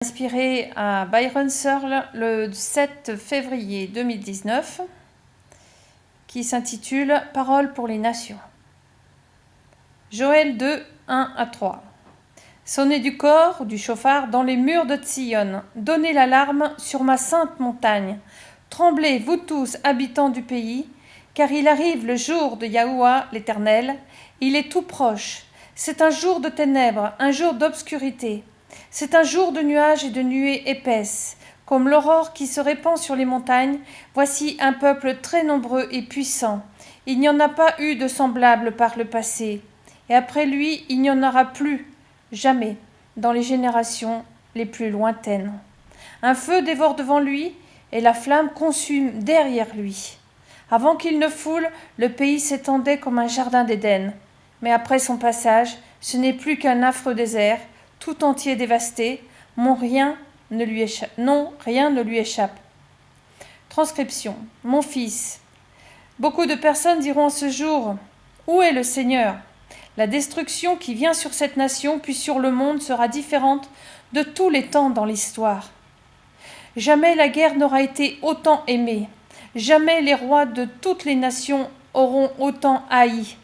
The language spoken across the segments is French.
Inspiré à Byron Searle le 7 février 2019, qui s'intitule « Paroles pour les nations ». Joël 2, 1 à 3. Sonnez du cor ou du chauffard dans les murs de Tsion, donnez l'alarme sur ma sainte montagne. Tremblez, vous tous, habitants du pays, car il arrive le jour de Yahuwah l'Éternel, il est tout proche. C'est un jour de ténèbres, un jour d'obscurité. C'est un jour de nuages et de nuées épaisses. Comme l'aurore qui se répand sur les montagnes, voici un peuple très nombreux et puissant. Il n'y en a pas eu de semblable par le passé. Et après lui, il n'y en aura plus, jamais, dans les générations les plus lointaines. Un feu dévore devant lui, et la flamme consume derrière lui. Avant qu'il ne foule, le pays s'étendait comme un jardin d'Éden. Mais après son passage, ce n'est plus qu'un affreux désert, tout entier dévasté, rien ne lui échappe. Transcription. Mon fils, beaucoup de personnes diront en ce jour, où est le Seigneur ? La destruction qui vient sur cette nation puis sur le monde sera différente de tous les temps dans l'histoire. Jamais la guerre n'aura été autant aimée. Jamais les rois de toutes les nations auront autant haï.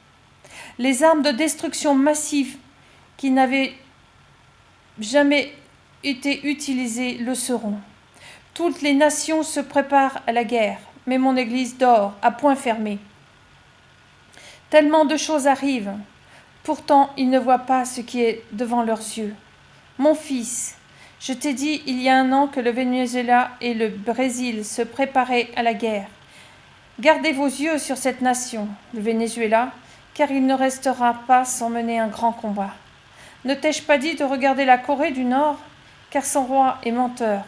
Les armes de destruction massive qui n'avaient jamais été utilisées le seront. Toutes les nations se préparent à la guerre, mais mon Église dort à point fermé. Tellement de choses arrivent, pourtant ils ne voient pas ce qui est devant leurs yeux. Mon fils, je t'ai dit il y a 1 an que le Venezuela et le Brésil se préparaient à la guerre. Gardez vos yeux sur cette nation, le Venezuela, car il ne restera pas sans mener un grand combat. Ne t'ai-je pas dit de regarder la Corée du Nord, car son roi est menteur.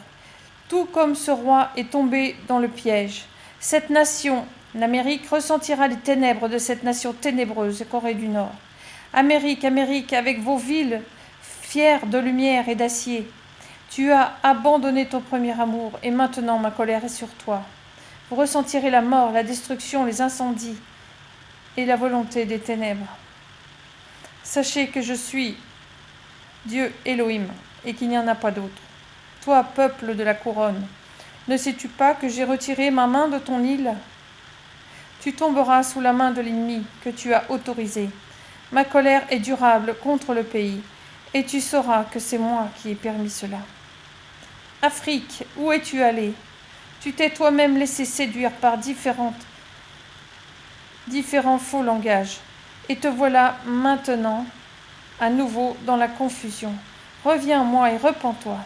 Tout comme ce roi est tombé dans le piège. Cette nation, l'Amérique, ressentira les ténèbres de cette nation ténébreuse, Corée du Nord. Amérique, Amérique, avec vos villes fières de lumière et d'acier, tu as abandonné ton premier amour, et maintenant ma colère est sur toi. Vous ressentirez la mort, la destruction, les incendies et la volonté des ténèbres. Sachez que je suis Dieu Elohim, et qu'il n'y en a pas d'autre. Toi, peuple de la couronne, ne sais-tu pas que j'ai retiré ma main de ton île ? Tu tomberas sous la main de l'ennemi que tu as autorisé. Ma colère est durable contre le pays, et tu sauras que c'est moi qui ai permis cela. Afrique, où es-tu allé ? Tu t'es toi-même laissé séduire par différents faux langages, et te voilà maintenant à nouveau dans la confusion. Reviens à moi et repens-toi.